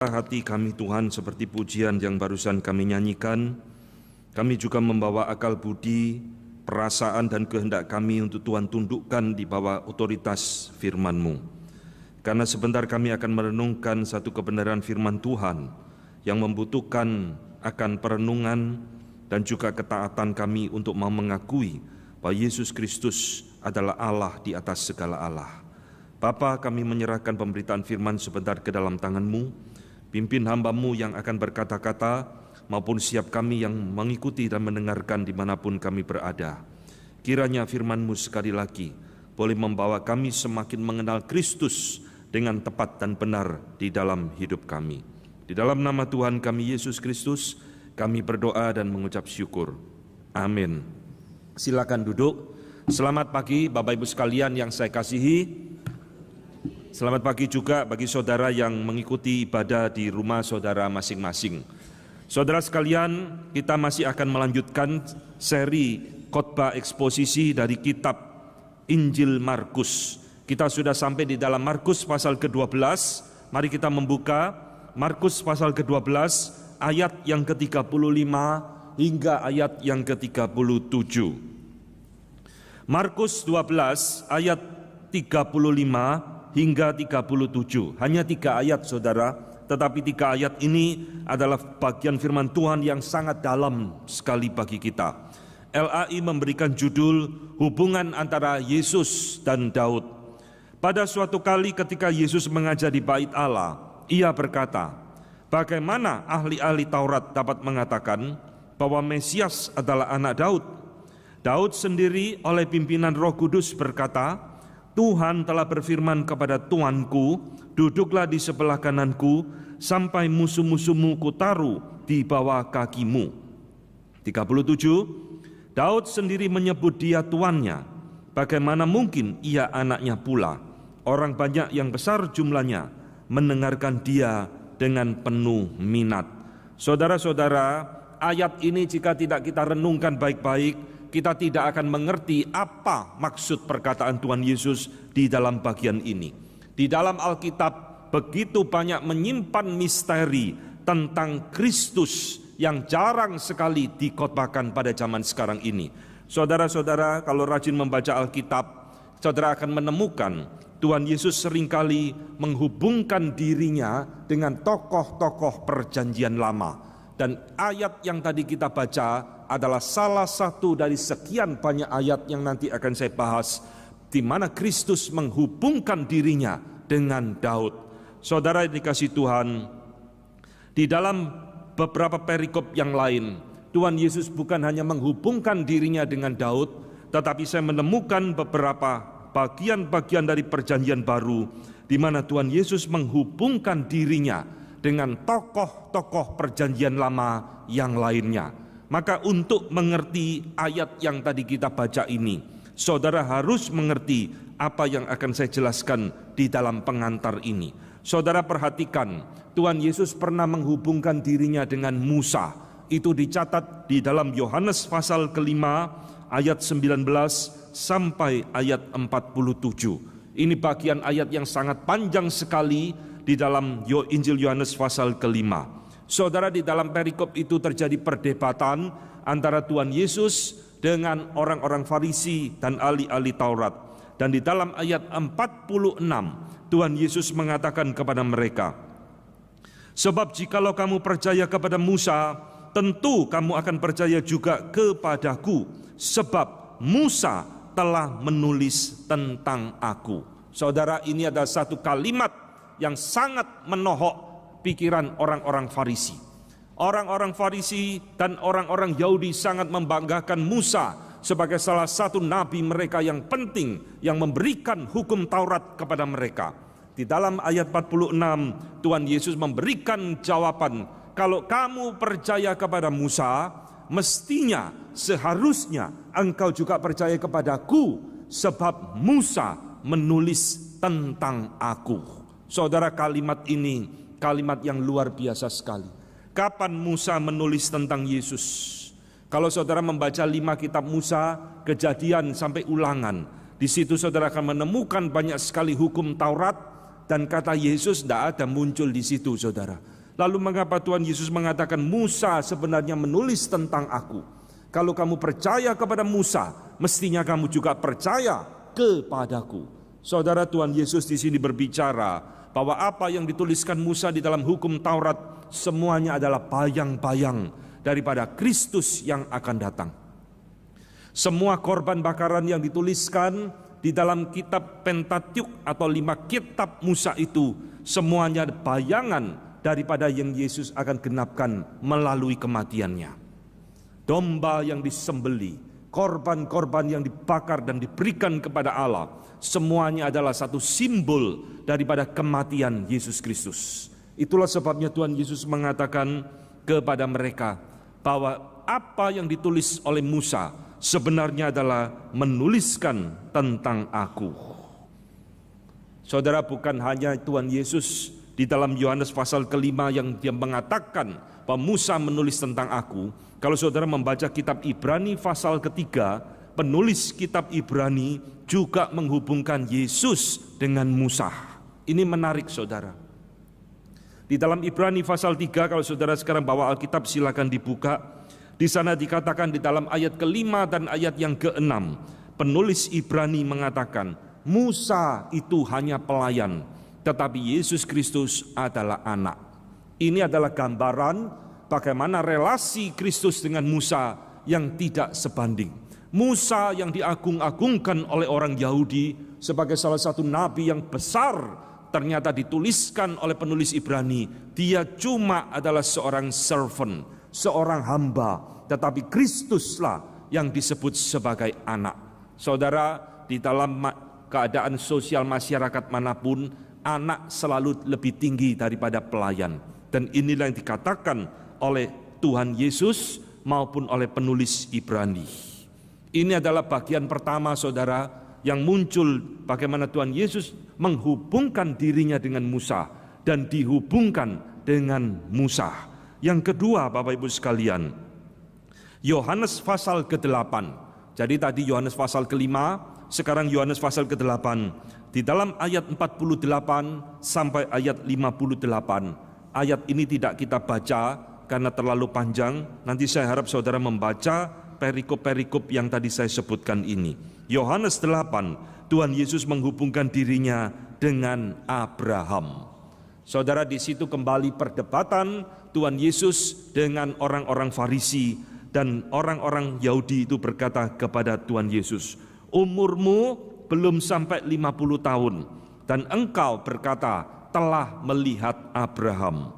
Hati kami Tuhan, seperti pujian yang barusan kami nyanyikan, kami juga membawa akal budi, perasaan dan kehendak kami untuk Tuhan tundukkan di bawah otoritas firman-Mu. Karena sebentar kami akan merenungkan satu kebenaran firman Tuhan yang membutuhkan akan perenungan dan juga ketaatan kami untuk mau mengakui bahwa Yesus Kristus adalah Allah di atas segala Allah. Bapa, kami menyerahkan pemberitaan firman sebentar ke dalam tangan-Mu. Pimpin hamba-Mu yang akan berkata-kata maupun siap kami yang mengikuti dan mendengarkan dimanapun kami berada. Kiranya firman-Mu sekali lagi boleh membawa kami semakin mengenal Kristus dengan tepat dan benar di dalam hidup kami. Di dalam nama Tuhan kami Yesus Kristus, kami berdoa dan mengucap syukur. Amin. Silakan duduk. Selamat pagi Bapak Ibu sekalian yang saya kasihi. Selamat pagi juga bagi saudara yang mengikuti ibadah di rumah saudara masing-masing. Saudara sekalian, kita masih akan melanjutkan seri khotbah eksposisi dari kitab Injil Markus. Kita sudah sampai di dalam Markus pasal ke-12. Mari kita membuka Markus pasal ke-12 ayat yang ke-35 hingga ayat yang ke-37. Markus 12 ayat 35 hingga 37. Hanya 3 ayat saudara, tetapi 3 ayat ini adalah bagian firman Tuhan yang sangat dalam sekali bagi kita. LAI memberikan judul hubungan antara Yesus dan Daud. Pada suatu kali ketika Yesus mengajar di bait Allah, ia berkata, bagaimana ahli-ahli Taurat dapat mengatakan bahwa Mesias adalah anak Daud? Daud sendiri oleh pimpinan Roh Kudus berkata, Tuhan telah berfirman kepada Tuanku, duduklah di sebelah kananku, sampai musuh-musuhmu kutaruh di bawah kakimu. 37, Daud sendiri menyebut dia tuannya. Bagaimana mungkin ia anaknya pula? Orang banyak yang besar jumlahnya mendengarkan dia dengan penuh minat. Saudara-saudara, ayat ini jika tidak kita renungkan baik-baik, kita tidak akan mengerti apa maksud perkataan Tuhan Yesus di dalam bagian ini. Di dalam Alkitab begitu banyak menyimpan misteri tentang Kristus yang jarang sekali dikhotbahkan pada zaman sekarang ini. Saudara-saudara, kalau rajin membaca Alkitab, saudara akan menemukan Tuhan Yesus seringkali menghubungkan dirinya dengan tokoh-tokoh perjanjian lama. Dan ayat yang tadi kita baca adalah salah satu dari sekian banyak ayat yang nanti akan saya bahas, di mana Kristus menghubungkan dirinya dengan Daud. Saudara yang dikasihi Tuhan, di dalam beberapa perikop yang lain, Tuhan Yesus bukan hanya menghubungkan dirinya dengan Daud, tetapi saya menemukan beberapa bagian-bagian dari perjanjian baru, di mana Tuhan Yesus menghubungkan dirinya dengan tokoh-tokoh perjanjian lama yang lainnya. Maka untuk mengerti ayat yang tadi kita baca ini, saudara harus mengerti apa yang akan saya jelaskan di dalam pengantar ini. Saudara perhatikan, Tuhan Yesus pernah menghubungkan dirinya dengan Musa. Itu dicatat di dalam Yohanes pasal ke-5 ayat 19 sampai ayat 47. Ini bagian ayat yang sangat panjang sekali di dalam Injil Yohanes pasal ke-5. Saudara, di dalam perikop itu terjadi perdebatan antara Tuhan Yesus dengan orang-orang Farisi dan ahli-ahli Taurat. Dan di dalam ayat 46, Tuhan Yesus mengatakan kepada mereka, sebab jikalau kamu percaya kepada Musa, tentu kamu akan percaya juga kepadaku, sebab Musa telah menulis tentang aku. Saudara, ini adalah satu kalimat yang sangat menohok pikiran orang-orang Farisi. Orang-orang Farisi dan orang-orang Yahudi sangat membanggakan Musa sebagai salah satu nabi mereka yang penting, yang memberikan hukum Taurat kepada mereka. Di dalam ayat 46, Tuhan Yesus memberikan jawaban, kalau kamu percaya kepada Musa, mestinya, seharusnya engkau juga percaya kepadaku, sebab Musa menulis tentang aku. Saudara, kalimat ini kalimat yang luar biasa sekali. Kapan Musa menulis tentang Yesus? Kalau saudara membaca 5 kitab Musa, Kejadian sampai Ulangan, di situ saudara akan menemukan banyak sekali hukum Taurat Dan kata Yesus tidak ada muncul di situ, saudara. Lalu mengapa Tuhan Yesus mengatakan Musa sebenarnya menulis tentang aku? Kalau kamu percaya kepada Musa, mestinya kamu juga percaya kepadaku. Saudara, Tuhan Yesus di sini berbicara bahwa apa yang dituliskan Musa di dalam hukum Taurat semuanya adalah bayang-bayang daripada Kristus yang akan datang. Semua korban bakaran yang dituliskan di dalam kitab Pentateuch atau 5 kitab Musa itu semuanya bayangan daripada yang Yesus akan genapkan melalui kematiannya. Domba yang disembeli, korban-korban yang dibakar dan diberikan kepada Allah, semuanya adalah satu simbol daripada kematian Yesus Kristus. Itulah sebabnya Tuhan Yesus mengatakan kepada mereka bahwa apa yang ditulis oleh Musa sebenarnya adalah menuliskan tentang aku. Saudara, bukan hanya Tuhan Yesus di dalam Yohanes pasal ke-5 yang dia mengatakan bahwa Musa menulis tentang aku. Kalau saudara membaca kitab Ibrani pasal ke-3, penulis kitab Ibrani juga menghubungkan Yesus dengan Musa. Ini menarik, saudara. Di dalam Ibrani pasal 3, kalau saudara sekarang bawa Alkitab silakan dibuka. Di sana dikatakan di dalam ayat ke-5 dan ayat yang ke-6, penulis Ibrani mengatakan, Musa itu hanya pelayan, tetapi Yesus Kristus adalah anak. Ini adalah gambaran bagaimana relasi Kristus dengan Musa yang tidak sebanding. Musa yang diagung-agungkan oleh orang Yahudi sebagai salah satu nabi yang besar, ternyata dituliskan oleh penulis Ibrani, dia cuma adalah seorang servant, seorang hamba, tetapi Kristuslah yang disebut sebagai anak. Saudara, di dalam keadaan sosial masyarakat manapun, anak selalu lebih tinggi daripada pelayan. Dan inilah yang dikatakan oleh Tuhan Yesus maupun oleh penulis Ibrani. Ini adalah bagian pertama, saudara, yang muncul bagaimana Tuhan Yesus menghubungkan dirinya dengan Musa dan dihubungkan dengan Musa. Yang kedua, Bapak Ibu sekalian, Yohanes pasal ke-8. Jadi tadi Yohanes pasal ke-5, sekarang Yohanes pasal ke-8. Di dalam ayat 48 sampai ayat 58. Ayat ini tidak kita baca karena terlalu panjang. Nanti saya harap saudara membaca perikop-perikop yang tadi saya sebutkan ini. Yohanes 8, Tuhan Yesus menghubungkan dirinya dengan Abraham. Saudara, di situ kembali perdebatan Tuhan Yesus dengan orang-orang Farisi, dan orang-orang Yahudi itu berkata kepada Tuhan Yesus, umurmu belum sampai 50 tahun dan engkau berkata telah melihat Abraham.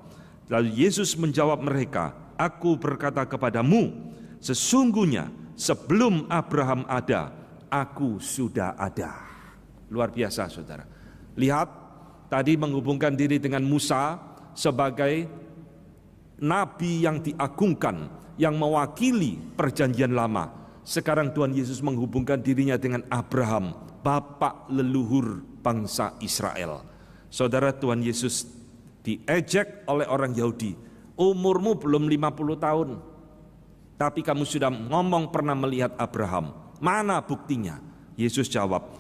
Lalu Yesus menjawab mereka, aku berkata kepadamu, sesungguhnya sebelum Abraham ada, aku sudah ada. Luar biasa, saudara. Lihat, tadi menghubungkan diri dengan Musa sebagai nabi yang diagungkan, yang mewakili perjanjian lama. Sekarang Tuhan Yesus menghubungkan dirinya dengan Abraham, bapak leluhur bangsa Israel. Saudara, Tuhan Yesus diejek oleh orang Yahudi, umurmu belum 50 tahun, tapi kamu sudah ngomong pernah melihat Abraham. Mana buktinya? Yesus jawab,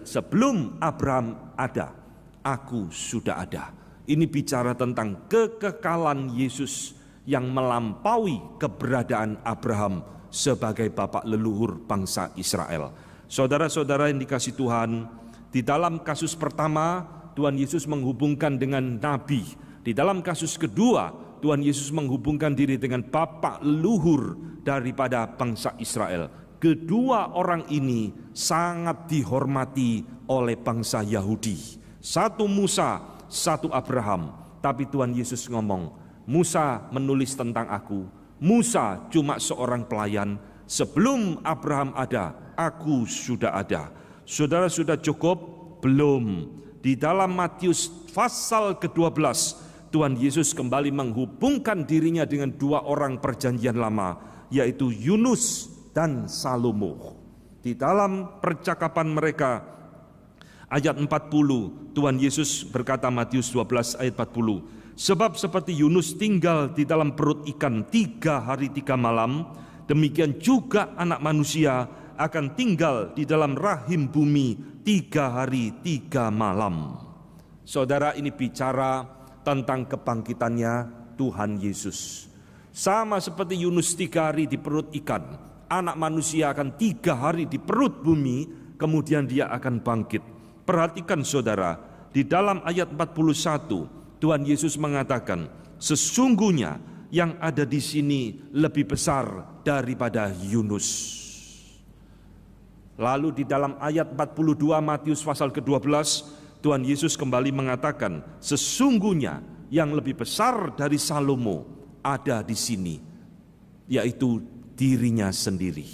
sebelum Abraham ada, aku sudah ada. Ini bicara tentang kekekalan Yesus yang melampaui keberadaan Abraham sebagai bapak leluhur bangsa Israel. Saudara-saudara yang dikasihi Tuhan, di dalam kasus pertama Tuhan Yesus menghubungkan dengan nabi. Di dalam kasus kedua Tuhan Yesus menghubungkan diri dengan bapak leluhur daripada bangsa Israel. Kedua orang ini sangat dihormati oleh bangsa Yahudi. Satu Musa, satu Abraham. Tapi Tuhan Yesus ngomong, Musa menulis tentang aku. Musa cuma seorang pelayan. Sebelum Abraham ada, aku sudah ada. Saudara, sudah cukup? Belum. Di dalam Matius pasal ke-12, Tuhan Yesus kembali menghubungkan dirinya dengan dua orang perjanjian lama, yaitu Yunus dan Salomo. Di dalam percakapan mereka, ayat 40, Tuhan Yesus berkata, Matius 12 ayat 40, sebab seperti Yunus tinggal di dalam perut ikan 3 hari 3 malam, demikian juga anak manusia akan tinggal di dalam rahim bumi 3 hari 3 malam. Saudara, ini bicara tentang kebangkitannya Tuhan Yesus. Sama seperti Yunus 3 hari di perut ikan, anak manusia akan 3 hari di perut bumi, kemudian dia akan bangkit. Perhatikan saudara, di dalam ayat 41, Tuhan Yesus mengatakan, sesungguhnya yang ada di sini lebih besar daripada Yunus. Lalu di dalam ayat 42 Matius pasal ke-12, Tuhan Yesus kembali mengatakan, sesungguhnya yang lebih besar dari Salomo ada di sini, yaitu dirinya sendiri.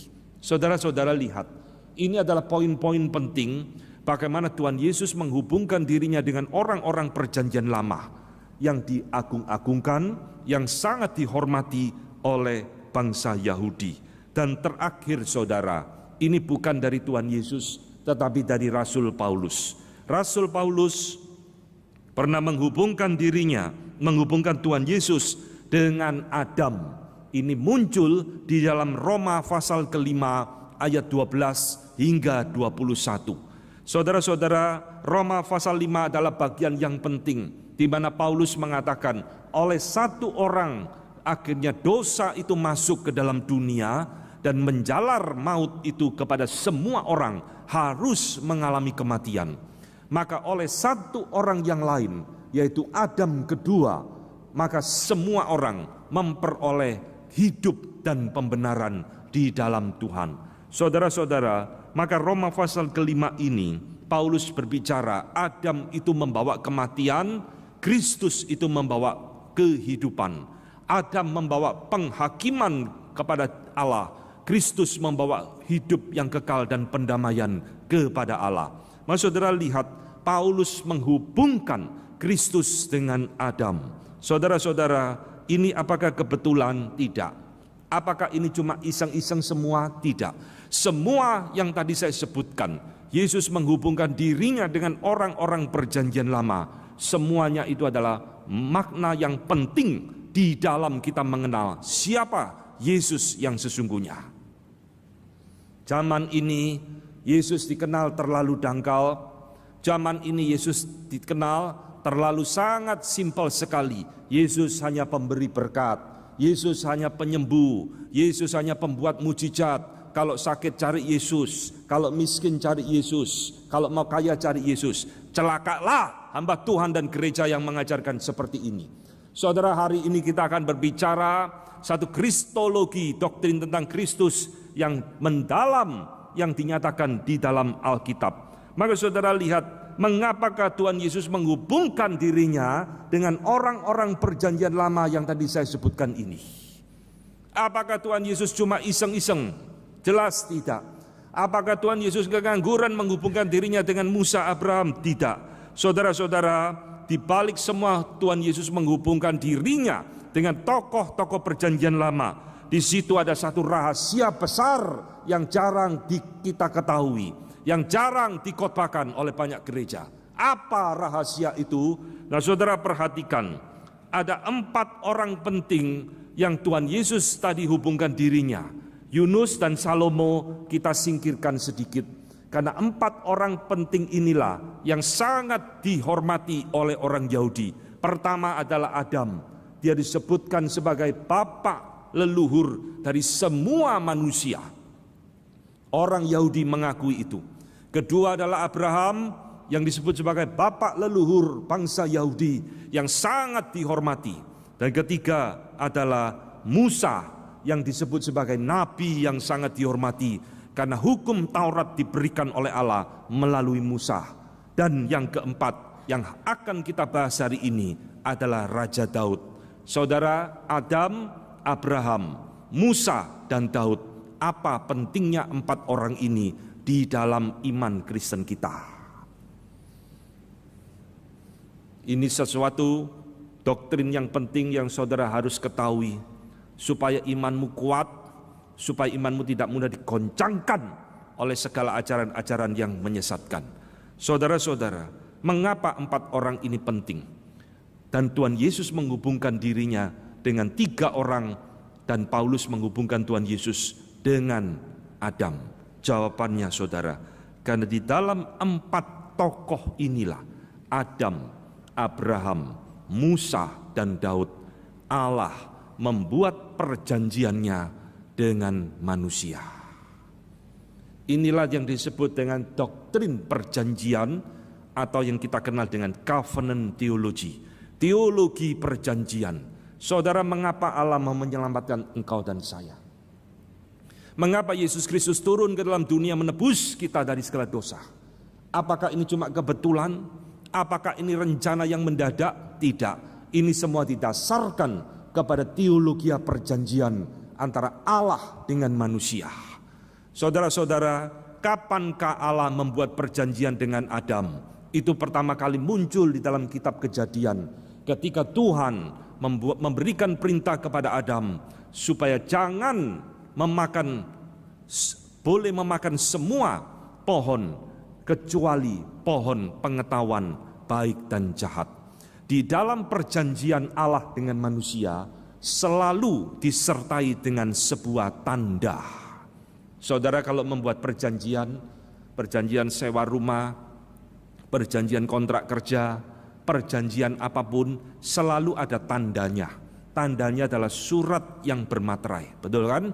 Saudara-saudara lihat, ini adalah poin-poin penting bagaimana Tuhan Yesus menghubungkan dirinya dengan orang-orang perjanjian lama yang diagung-agungkan, yang sangat dihormati oleh bangsa Yahudi. Dan terakhir saudara, ini bukan dari Tuhan Yesus, tetapi dari Rasul Paulus. Rasul Paulus pernah menghubungkan dirinya, menghubungkan Tuhan Yesus dengan Adam. Ini muncul di dalam Roma pasal ke-5 ayat 12 hingga 21. Saudara-saudara, Roma pasal 5 adalah bagian yang penting, di mana Paulus mengatakan, oleh satu orang akhirnya dosa itu masuk ke dalam dunia, dan menjalar maut itu kepada semua orang harus mengalami kematian. Maka oleh satu orang yang lain, yaitu Adam kedua, maka semua orang memperoleh hidup dan pembenaran di dalam Tuhan. Saudara-saudara, maka Roma pasal ke-5 ini, Paulus berbicara Adam itu membawa kematian, Kristus itu membawa kehidupan. Adam membawa penghakiman kepada Allah, Kristus membawa hidup yang kekal dan pendamaian kepada Allah. Saudara lihat, Paulus menghubungkan Kristus dengan Adam. Saudara-saudara, ini apakah kebetulan? Tidak. Apakah ini cuma iseng-iseng semua? Tidak. Semua yang tadi saya sebutkan, Yesus menghubungkan dirinya dengan orang-orang perjanjian lama. Semuanya itu adalah makna yang penting di dalam kita mengenal siapa Yesus yang sesungguhnya. Zaman ini Yesus dikenal terlalu dangkal. Zaman ini Yesus dikenal terlalu sangat simpel sekali. Yesus hanya pemberi berkat, Yesus hanya penyembuh, Yesus hanya pembuat mujizat. Kalau sakit cari Yesus, kalau miskin cari Yesus, kalau mau kaya cari Yesus. Celakalah hamba Tuhan dan gereja yang mengajarkan seperti ini. Saudara, hari ini kita akan berbicara satu kristologi, doktrin tentang Kristus yang mendalam, yang dinyatakan di dalam Alkitab. Maka saudara lihat, mengapakah Tuhan Yesus menghubungkan dirinya dengan orang-orang perjanjian lama yang tadi saya sebutkan ini. Apakah Tuhan Yesus cuma iseng-iseng? Jelas tidak. Apakah Tuhan Yesus kengangguran menghubungkan dirinya dengan Musa, Abraham? Tidak. Saudara-saudara, di balik semua Tuhan Yesus menghubungkan dirinya dengan tokoh-tokoh perjanjian lama. Di situ ada satu rahasia besar yang jarang kita ketahui, yang jarang dikhotbahkan oleh banyak gereja. Apa rahasia itu? Nah, saudara perhatikan, ada 4 orang penting yang Tuhan Yesus tadi hubungkan dirinya. Yunus dan Salomo kita singkirkan sedikit, karena 4 orang penting inilah yang sangat dihormati oleh orang Yahudi. Pertama adalah Adam. Dia disebutkan sebagai bapak leluhur dari semua manusia. Orang Yahudi mengakui itu. Kedua adalah Abraham, yang disebut sebagai bapak leluhur bangsa Yahudi yang sangat dihormati. Dan ketiga adalah Musa, yang disebut sebagai nabi yang sangat dihormati, karena hukum Taurat diberikan oleh Allah melalui Musa. Dan yang keempat yang akan kita bahas hari ini adalah Raja Daud. Saudara, Adam, Abraham, Musa, dan Daud. Apa pentingnya 4 orang ini di dalam iman Kristen kita? Ini sesuatu doktrin yang penting yang saudara harus ketahui, supaya imanmu kuat, supaya imanmu tidak mudah digoncangkan oleh segala ajaran-ajaran yang menyesatkan. Saudara-saudara, mengapa 4 orang ini penting? Dan Tuhan Yesus menghubungkan dirinya dengan 3 orang, dan Paulus menghubungkan Tuhan Yesus dengan Adam. Jawabannya saudara, karena di dalam 4 tokoh inilah, Adam, Abraham, Musa, dan Daud, Allah membuat perjanjiannya dengan manusia. Inilah yang disebut dengan doktrin perjanjian atau yang kita kenal dengan covenant theology, teologi perjanjian. Saudara, mengapa Allah mau menyelamatkan engkau dan saya? Mengapa Yesus Kristus turun ke dalam dunia menebus kita dari segala dosa? Apakah ini cuma kebetulan? Apakah ini rencana yang mendadak? Tidak. Ini semua didasarkan kepada teologi perjanjian antara Allah dengan manusia. Saudara-saudara, kapankah Allah membuat perjanjian dengan Adam? Itu pertama kali muncul di dalam kitab Kejadian, ketika Tuhan memberikan perintah kepada Adam supaya jangan boleh memakan semua pohon kecuali pohon pengetahuan baik dan jahat. Di dalam perjanjian Allah dengan manusia selalu disertai dengan sebuah tanda. Saudara, kalau membuat perjanjian sewa rumah, perjanjian kontrak kerja, perjanjian apapun, selalu ada tandanya. Tandanya adalah surat yang bermaterai, betul kan?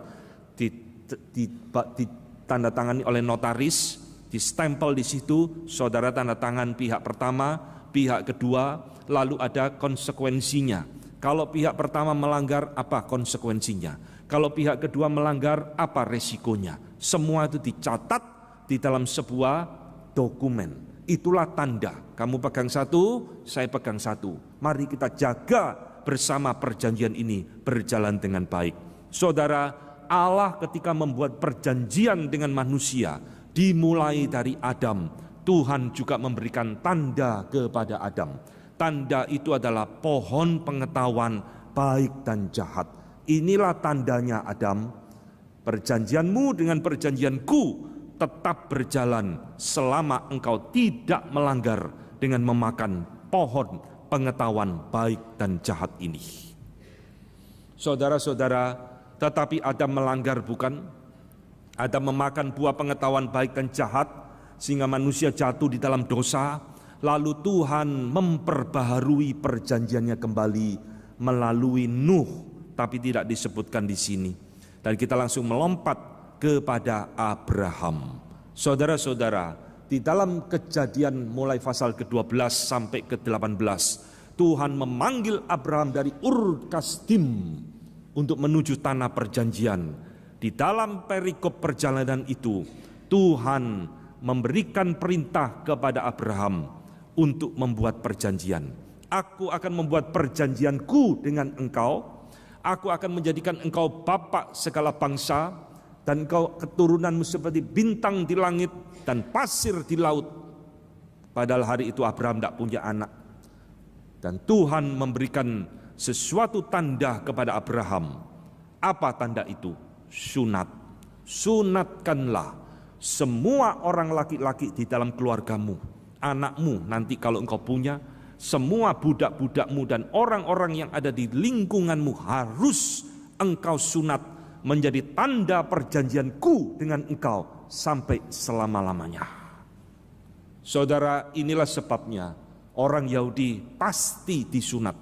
Ditandatangani oleh notaris, distempel di situ, saudara tanda tangan pihak pertama, pihak kedua, lalu ada konsekuensinya. Kalau pihak pertama melanggar, apa konsekuensinya? Kalau pihak kedua melanggar, apa resikonya? Semua itu dicatat di dalam sebuah dokumen. Itulah tanda. Kamu pegang satu, saya pegang satu. Mari kita jaga bersama perjanjian ini berjalan dengan baik. Saudara, Allah ketika membuat perjanjian dengan manusia, dimulai dari Adam, Tuhan juga memberikan tanda kepada Adam. Tanda itu adalah pohon pengetahuan baik dan jahat. Inilah tandanya Adam, perjanjianmu dengan perjanjianku tetap berjalan selama engkau tidak melanggar dengan memakan pohon pengetahuan baik dan jahat ini. Saudara-saudara, tetapi Adam melanggar bukan? Adam memakan buah pengetahuan baik dan jahat sehingga manusia jatuh di dalam dosa. Lalu Tuhan memperbaharui perjanjiannya kembali melalui Nuh, tapi tidak disebutkan di sini. Dan kita langsung melompat kepada Abraham. Saudara-saudara, di dalam Kejadian mulai pasal ke-12 sampai ke-18, Tuhan memanggil Abraham dari Ur Kasdim untuk menuju tanah perjanjian. Di dalam perikop perjalanan itu, Tuhan memberikan perintah kepada Abraham untuk membuat perjanjian. Aku akan membuat perjanjianku dengan engkau. Aku akan menjadikan engkau bapa segala bangsa, dan engkau keturunanmu seperti bintang di langit dan pasir di laut. Padahal hari itu Abraham tidak punya anak. Dan Tuhan memberikan sesuatu tanda kepada Abraham. Apa tanda itu? Sunat. Sunatkanlah semua orang laki-laki di dalam keluargamu, anakmu nanti kalau engkau punya, semua budak-budakmu dan orang-orang yang ada di lingkunganmu harus engkau sunat menjadi tanda perjanjianku dengan engkau sampai selama-lamanya. Saudara, inilah sebabnya orang Yahudi pasti disunat,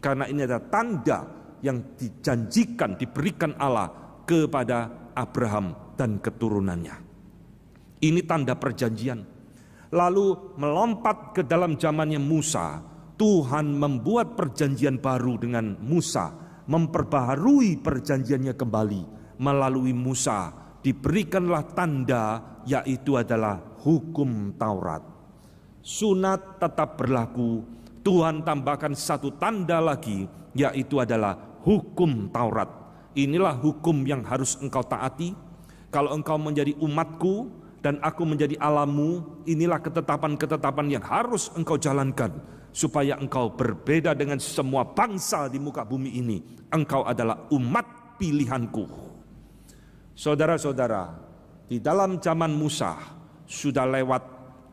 karena ini adalah tanda yang dijanjikan, diberikan Allah kepada Abraham dan keturunannya. Ini tanda perjanjian. Lalu melompat ke dalam zamannya Musa, Tuhan membuat perjanjian baru dengan Musa, memperbaharui perjanjiannya kembali melalui Musa. Diberikanlah tanda, yaitu adalah hukum Taurat. Sunat tetap berlaku. Tuhan tambahkan satu tanda lagi, yaitu adalah hukum Taurat. Inilah hukum yang harus engkau taati. Kalau engkau menjadi umatku dan aku menjadi Allahmu, inilah ketetapan-ketetapan yang harus engkau jalankan, supaya engkau berbeda dengan semua bangsa di muka bumi ini. Engkau adalah umat pilihanku. Saudara-saudara, di dalam zaman Musa sudah lewat,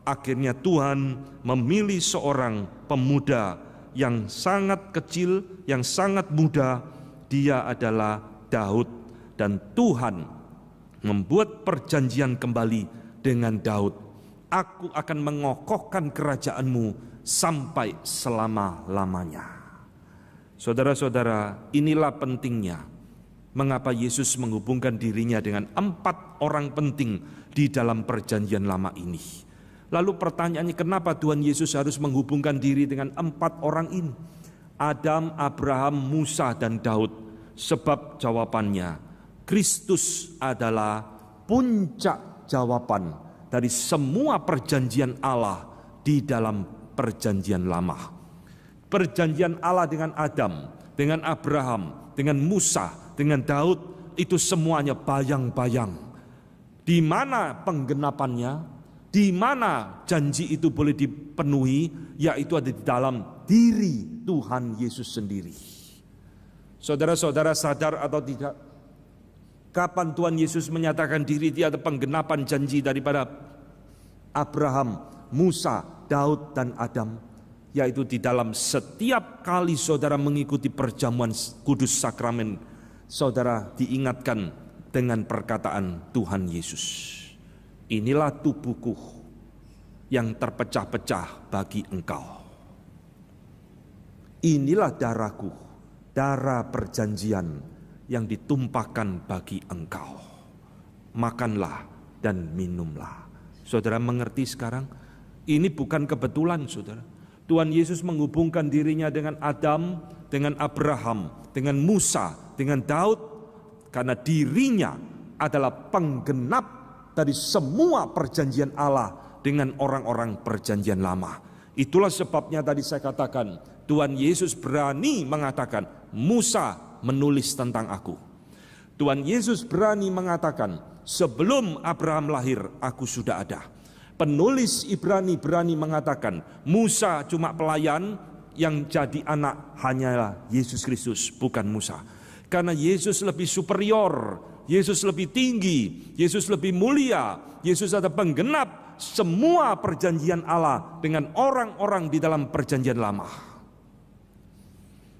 akhirnya Tuhan memilih seorang pemuda yang sangat kecil, yang sangat muda. Dia adalah Daud, dan Tuhan membuat perjanjian kembali dengan Daud. Aku akan mengokohkan kerajaanmu sampai selama-lamanya. Saudara-saudara, inilah pentingnya mengapa Yesus menghubungkan dirinya dengan 4 orang penting di dalam perjanjian lama ini. Lalu pertanyaannya, kenapa Tuhan Yesus harus menghubungkan diri dengan 4 orang ini? Adam, Abraham, Musa, dan Daud. Sebab jawabannya, Kristus adalah puncak jawaban dari semua perjanjian Allah di dalam perjanjian lama. Perjanjian Allah dengan Adam, dengan Abraham, dengan Musa, dengan Daud, itu semuanya bayang-bayang. Di mana penggenapannya? Di mana janji itu boleh dipenuhi? Yaitu ada di dalam diri Tuhan Yesus sendiri. Saudara-saudara sadar atau tidak, kapan Tuhan Yesus menyatakan diri dia ada penggenapan janji daripada Abraham, Musa, Daud, dan Adam? Yaitu di dalam setiap kali saudara mengikuti perjamuan kudus sakramen, saudara diingatkan dengan perkataan Tuhan Yesus. Inilah tubuhku yang terpecah-pecah bagi engkau. Inilah darahku, darah perjanjian yang ditumpahkan bagi engkau. Makanlah dan minumlah. Saudara mengerti sekarang? Ini bukan kebetulan, saudara. Tuhan Yesus menghubungkan dirinya dengan Adam, dengan Abraham, dengan Musa, dengan Daud, karena dirinya adalah penggenap dari semua perjanjian Allah dengan orang-orang perjanjian lama. Itulah sebabnya tadi saya katakan, Tuhan Yesus berani mengatakan, Musa menulis tentang aku. Tuhan Yesus berani mengatakan, sebelum Abraham lahir, aku sudah ada. Penulis Ibrani berani mengatakan, Musa cuma pelayan, yang jadi anak hanyalah Yesus Kristus, bukan Musa. Karena Yesus lebih superior, Yesus lebih tinggi, Yesus lebih mulia, Yesus ada penggenap semua perjanjian Allah dengan orang-orang di dalam perjanjian lama.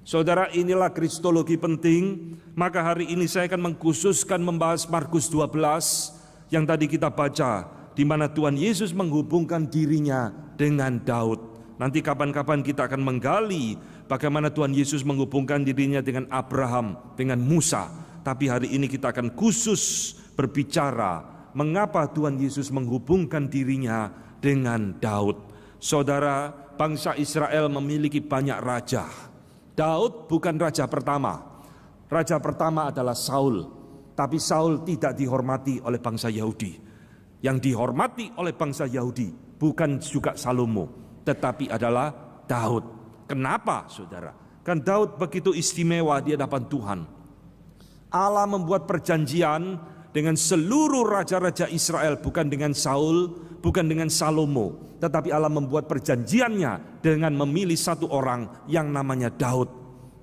Saudara, inilah kristologi penting. Maka hari ini saya akan mengkhususkan membahas Markus 12 yang tadi kita baca, di mana Tuhan Yesus menghubungkan dirinya dengan Daud. Nanti kapan-kapan kita akan menggali bagaimana Tuhan Yesus menghubungkan dirinya dengan Abraham, dengan Musa. Tapi hari ini kita akan khusus berbicara mengapa Tuhan Yesus menghubungkan dirinya dengan Daud. Saudara, bangsa Israel memiliki banyak raja. Daud bukan raja pertama. Raja pertama adalah Saul. Tapi Saul tidak dihormati oleh bangsa Yahudi. Yang dihormati oleh bangsa Yahudi bukan juga Salomo, tetapi adalah Daud. Kenapa, saudara? Kan Daud begitu istimewa di hadapan Tuhan. Allah membuat perjanjian dengan seluruh raja-raja Israel, bukan dengan Saul, bukan dengan Salomo, tetapi Allah membuat perjanjiannya dengan memilih satu orang yang namanya Daud.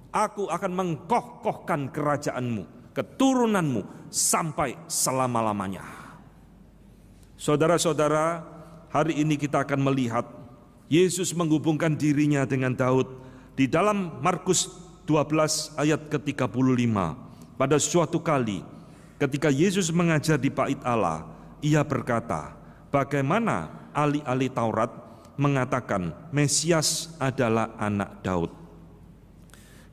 Aku akan mengkokohkan kerajaanmu, keturunanmu sampai selama-lamanya. Saudara-saudara, hari ini kita akan melihat Yesus menghubungkan dirinya dengan Daud di dalam Markus 12 ayat ke-35. Pada suatu kali ketika Yesus mengajar di bait Allah, ia berkata, bagaimana ahli-ahli Taurat mengatakan Mesias adalah anak Daud.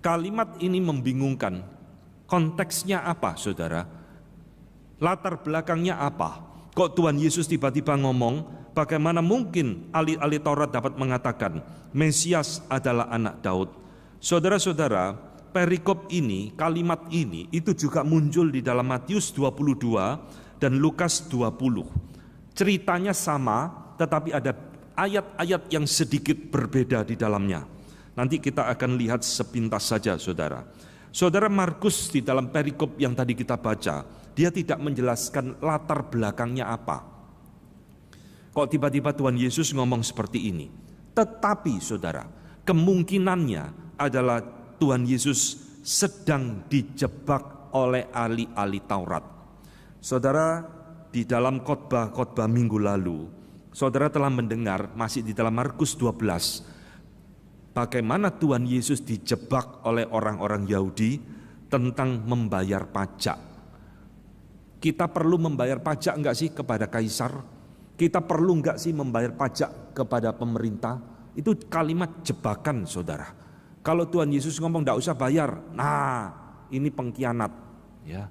Kalimat ini membingungkan. Konteksnya apa, saudara? Latar belakangnya apa? Kok Tuhan Yesus tiba-tiba ngomong, bagaimana mungkin ahli-ahli Taurat dapat mengatakan Mesias adalah anak Daud? Saudara-saudara, perikop ini, kalimat ini itu juga muncul di dalam Matius 22 dan Lukas 20. Ceritanya sama, tetapi ada ayat-ayat yang sedikit berbeda di dalamnya. Nanti kita akan lihat sepintas saja, saudara. Saudara, Markus di dalam perikop yang tadi kita baca, dia tidak menjelaskan latar belakangnya apa. Kok tiba-tiba Tuhan Yesus ngomong seperti ini? Tetapi saudara, kemungkinannya adalah Tuhan Yesus sedang dijebak oleh ahli-ahli Taurat. Saudara, di dalam khotbah minggu lalu, saudara telah mendengar masih di dalam Markus 12, bagaimana Tuhan Yesus dijebak oleh orang-orang Yahudi tentang membayar pajak. Kita perlu membayar pajak enggak sih kepada kaisar? Kita perlu enggak sih membayar pajak kepada pemerintah? Itu kalimat jebakan, saudara. Kalau Tuhan Yesus ngomong tidak usah bayar, nah ini pengkhianat. Ya.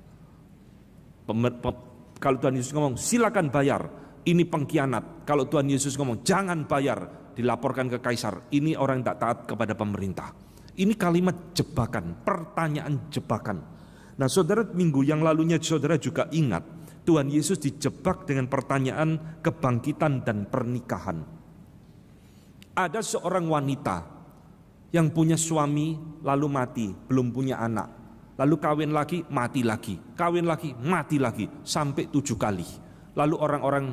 Kalau Tuhan Yesus ngomong silakan bayar, ini pengkhianat. Kalau Tuhan Yesus ngomong jangan bayar, dilaporkan ke kaisar, ini orang tak taat kepada pemerintah. Ini kalimat jebakan, pertanyaan jebakan. Nah saudara, minggu yang lalunya saudara juga ingat, Tuhan Yesus dijebak dengan pertanyaan kebangkitan dan pernikahan. Ada seorang wanita yang punya suami lalu mati, belum punya anak. Lalu kawin lagi, mati lagi. Kawin lagi, mati lagi. Sampai 7 kali. Lalu orang-orang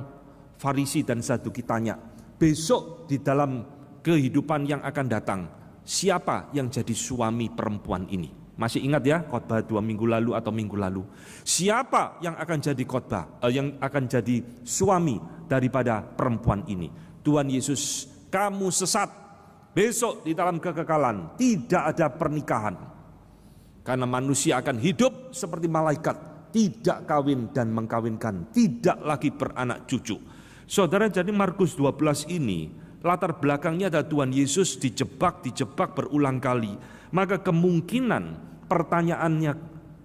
Farisi dan Saduki tanya, besok di dalam kehidupan yang akan datang, siapa yang jadi suami perempuan ini? Masih ingat ya khotbah 2 minggu lalu atau minggu lalu? Siapa yang akan jadi yang akan jadi suami daripada perempuan ini? Tuhan Yesus, kamu sesat. Besok di dalam kekekalan tidak ada pernikahan. Karena manusia akan hidup seperti malaikat, tidak kawin dan mengkawinkan, tidak lagi beranak cucu. Saudara, jadi Markus 12 ini latar belakangnya adalah Tuhan Yesus dijebak berulang kali. Maka kemungkinan pertanyaannya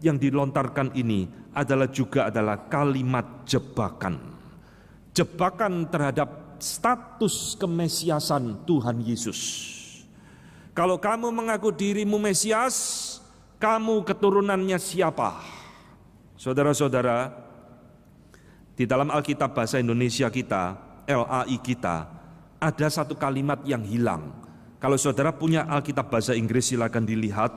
yang dilontarkan ini adalah kalimat jebakan. Jebakan terhadap status kemesiasan Tuhan Yesus. Kalau kamu mengaku dirimu Mesias, kamu keturunannya siapa? Saudara-saudara, di dalam Alkitab bahasa Indonesia kita, LAI kita, ada satu kalimat yang hilang. Kalau saudara punya Alkitab bahasa Inggris silakan dilihat.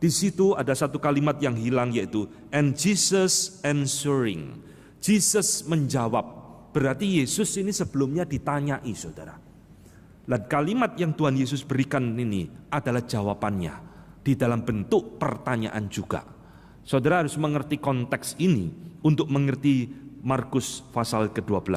Di situ ada satu kalimat yang hilang, yaitu and Jesus answering. Jesus menjawab. Berarti Yesus ini sebelumnya ditanyai, saudara. Dan kalimat yang Tuhan Yesus berikan ini adalah jawabannya di dalam bentuk pertanyaan juga. Saudara harus mengerti konteks ini untuk mengerti Markus pasal ke-12.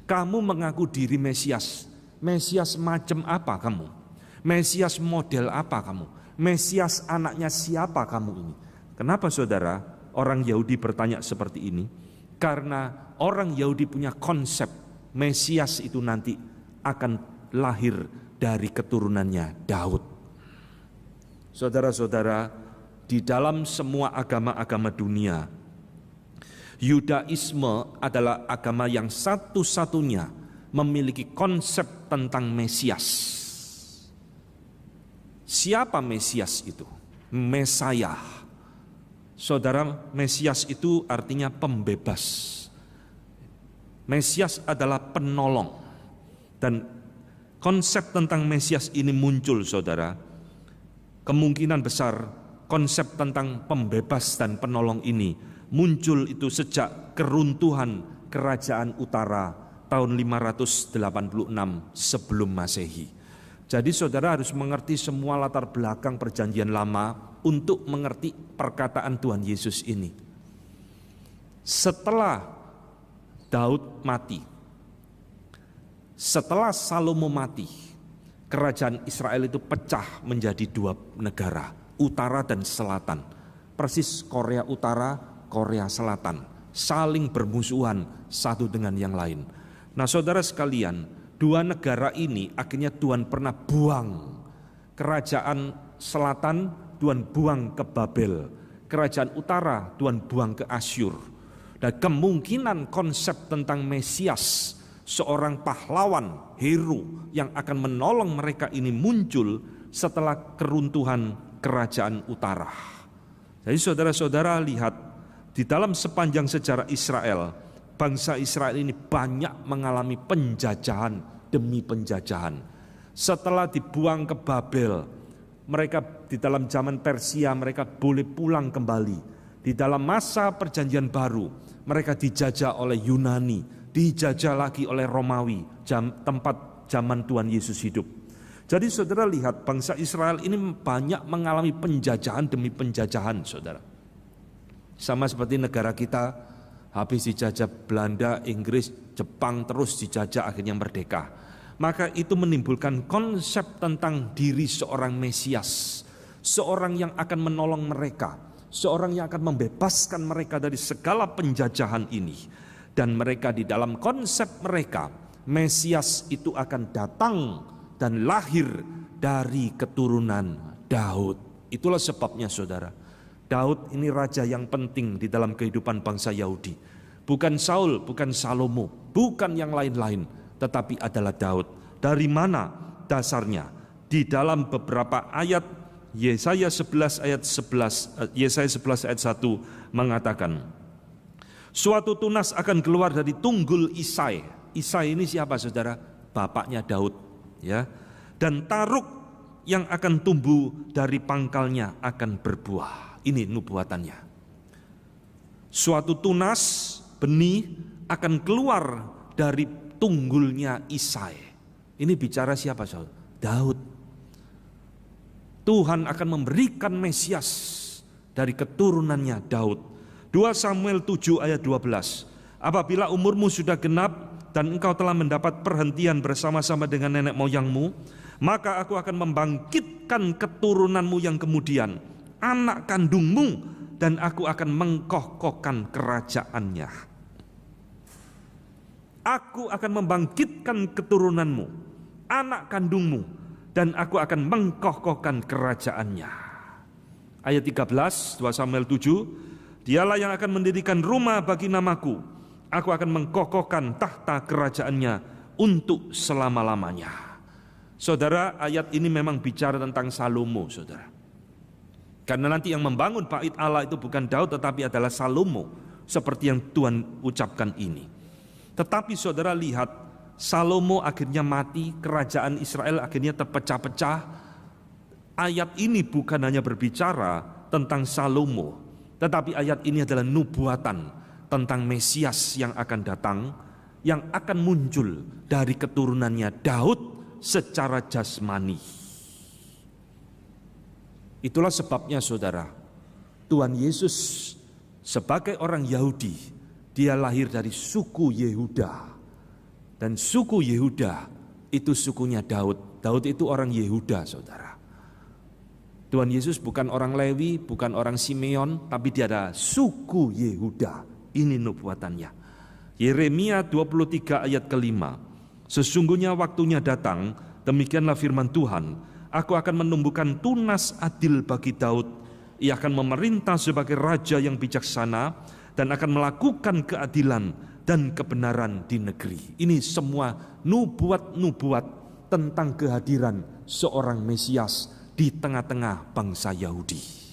Kamu mengaku diri Mesias. Mesias macam apa kamu? Mesias model apa kamu? Mesias anaknya siapa kamu ini? Kenapa saudara orang Yahudi bertanya seperti ini? Karena orang Yahudi punya konsep Mesias itu nanti akan lahir dari keturunannya Daud. Saudara-saudara, di dalam semua agama-agama dunia, Yudaisme adalah agama yang satu-satunya memiliki konsep tentang Mesias. Siapa Mesias itu? Mesaya. Saudara, Mesias itu artinya pembebas. Mesias adalah penolong. Dan konsep tentang Mesias ini muncul, saudara. Kemungkinan besar konsep tentang pembebas dan penolong ini muncul itu sejak keruntuhan kerajaan utara tahun 586 sebelum Masehi. Jadi saudara harus mengerti semua latar belakang perjanjian lama untuk mengerti perkataan Tuhan Yesus ini. Setelah Daud mati, setelah Salomo mati, kerajaan Israel itu pecah menjadi 2 negara, utara dan selatan. Persis Korea Utara, Korea Selatan, saling bermusuhan satu dengan yang lain. Nah saudara sekalian, 2 negara ini akhirnya Tuhan pernah buang. Kerajaan selatan Tuhan buang ke Babel, kerajaan utara Tuhan buang ke Asyur. Dan kemungkinan konsep tentang Mesias, seorang pahlawan, hero yang akan menolong mereka ini muncul setelah keruntuhan kerajaan utara. Jadi saudara-saudara lihat, di dalam sepanjang sejarah Israel, bangsa Israel ini banyak mengalami penjajahan demi penjajahan. Setelah dibuang ke Babel, mereka di dalam zaman Persia mereka boleh pulang kembali. Di dalam masa perjanjian baru, mereka dijajah oleh Yunani, dijajah lagi oleh Romawi, tempat zaman Tuhan Yesus hidup. Jadi saudara lihat, bangsa Israel ini banyak mengalami penjajahan demi penjajahan, saudara. Sama seperti negara kita, habis dijajah Belanda, Inggris, Jepang, terus dijajah akhirnya merdeka. Maka itu menimbulkan konsep tentang diri seorang Mesias, seorang yang akan menolong mereka, seorang yang akan membebaskan mereka dari segala penjajahan ini. Dan mereka di dalam konsep mereka, Mesias itu akan datang dan lahir dari keturunan Daud. Itulah sebabnya saudara, Daud ini raja yang penting di dalam kehidupan bangsa Yahudi. Bukan Saul, bukan Salomo, bukan yang lain-lain, tetapi adalah Daud. Dari mana dasarnya? Di dalam beberapa ayat Yesaya 11 ayat 1 mengatakan, suatu tunas akan keluar dari tunggul Isai. Isai ini siapa saudara? Bapaknya Daud, ya. Dan taruk yang akan tumbuh dari pangkalnya akan berbuah. Ini nubuatannya. Suatu tunas benih akan keluar dari tunggulnya Isai. Ini bicara siapa saudara? Daud. Tuhan akan memberikan Mesias dari keturunannya Daud. 2 Samuel 7 ayat 12. Apabila umurmu sudah genap dan engkau telah mendapat perhentian bersama-sama dengan nenek moyangmu, maka aku akan membangkitkan keturunanmu yang kemudian, anak kandungmu, dan aku akan mengkokohkan kerajaannya. Aku akan membangkitkan keturunanmu, anak kandungmu, dan aku akan mengkokohkan kerajaannya. Ayat 13, 2 Samuel 7, dialah yang akan mendirikan rumah bagi namaku. Aku akan mengkokohkan tahta kerajaannya untuk selama-lamanya. Saudara, ayat ini memang bicara tentang Salomo, saudara. Karena nanti yang membangun bait Allah itu bukan Daud, tetapi adalah Salomo, seperti yang Tuhan ucapkan ini. Tetapi saudara lihat, Salomo akhirnya mati, kerajaan Israel akhirnya terpecah-pecah. Ayat ini bukan hanya berbicara tentang Salomo, tetapi ayat ini adalah nubuatan tentang Mesias yang akan datang, yang akan muncul dari keturunannya Daud secara jasmani. Itulah sebabnya saudara, Tuhan Yesus sebagai orang Yahudi, dia lahir dari suku Yehuda. Dan suku Yehuda itu sukunya Daud. Daud itu orang Yehuda, saudara. Tuhan Yesus bukan orang Lewi, bukan orang Simeon, tapi dia adalah suku Yehuda. Ini nubuatannya. Yeremia 23 ayat ke-5. Sesungguhnya waktunya datang, demikianlah firman Tuhan, aku akan menumbuhkan tunas adil bagi Daud. Ia akan memerintah sebagai raja yang bijaksana dan akan melakukan keadilan dan kebenaran di negeri. Ini semua nubuat-nubuat tentang kehadiran seorang Mesias di tengah-tengah bangsa Yahudi.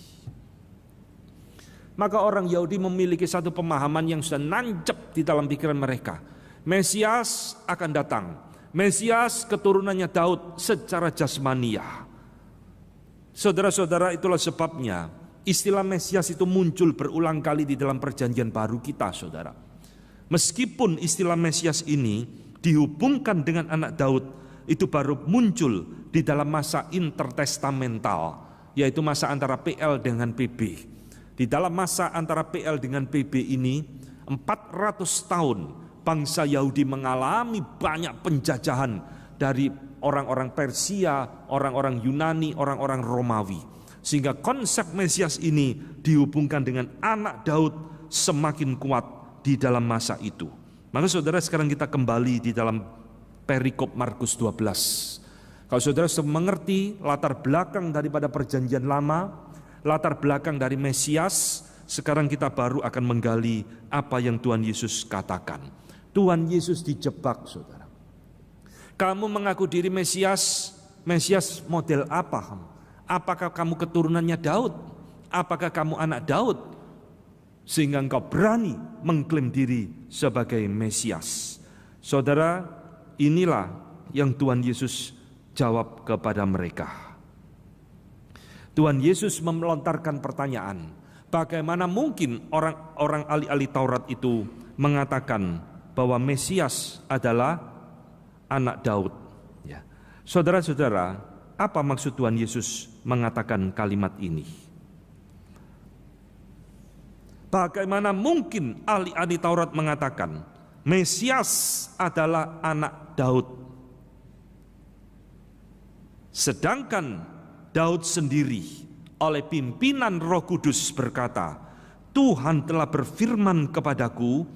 Maka orang Yahudi memiliki satu pemahaman yang sudah nancep di dalam pikiran mereka. Mesias akan datang. Mesias keturunannya Daud secara jasmaniah. Saudara-saudara, itulah sebabnya istilah Mesias itu muncul berulang kali di dalam perjanjian baru kita, saudara. Meskipun istilah Mesias ini dihubungkan dengan anak Daud, itu baru muncul di dalam masa intertestamental, yaitu masa antara PL dengan PB. Di dalam masa antara PL dengan PB ini, 400 tahun bangsa Yahudi mengalami banyak penjajahan dari orang-orang Persia, orang-orang Yunani, orang-orang Romawi. Sehingga konsep Mesias ini dihubungkan dengan anak Daud semakin kuat di dalam masa itu. Maka saudara, sekarang kita kembali di dalam perikop Markus 12. Kalau saudara sudah mengerti latar belakang daripada perjanjian lama, latar belakang dari Mesias, sekarang kita baru akan menggali apa yang Tuhan Yesus katakan. Tuhan Yesus dijebak, saudara. Kamu mengaku diri Mesias, Mesias model apa? Apakah kamu keturunannya Daud? Apakah kamu anak Daud? Sehingga engkau berani mengklaim diri sebagai Mesias. Saudara, inilah yang Tuhan Yesus jawab kepada mereka. Tuhan Yesus melontarkan pertanyaan, bagaimana mungkin orang-orang ahli-ahli Taurat itu mengatakan bahwa Mesias adalah anak Daud? Ya. Saudara-saudara, apa maksud Tuhan Yesus mengatakan kalimat ini? Bagaimana mungkin ahli-ahli Taurat mengatakan Mesias adalah anak Daud, sedangkan Daud sendiri oleh pimpinan Roh Kudus berkata, Tuhan telah berfirman kepadaku,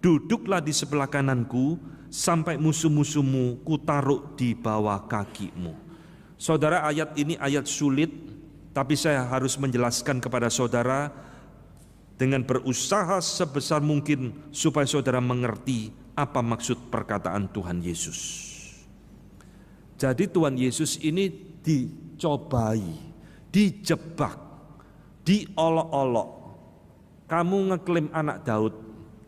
Duduklah di sebelah kananku, sampai musuh-musuhmu kutaruh di bawah kakimu. Saudara, ayat ini ayat sulit, tapi saya harus menjelaskan kepada saudara dengan berusaha sebesar mungkin supaya saudara mengerti apa maksud perkataan Tuhan Yesus. Jadi Tuhan Yesus ini dicobai, dijebak, diolok-olok. Kamu ngeklaim anak Daud,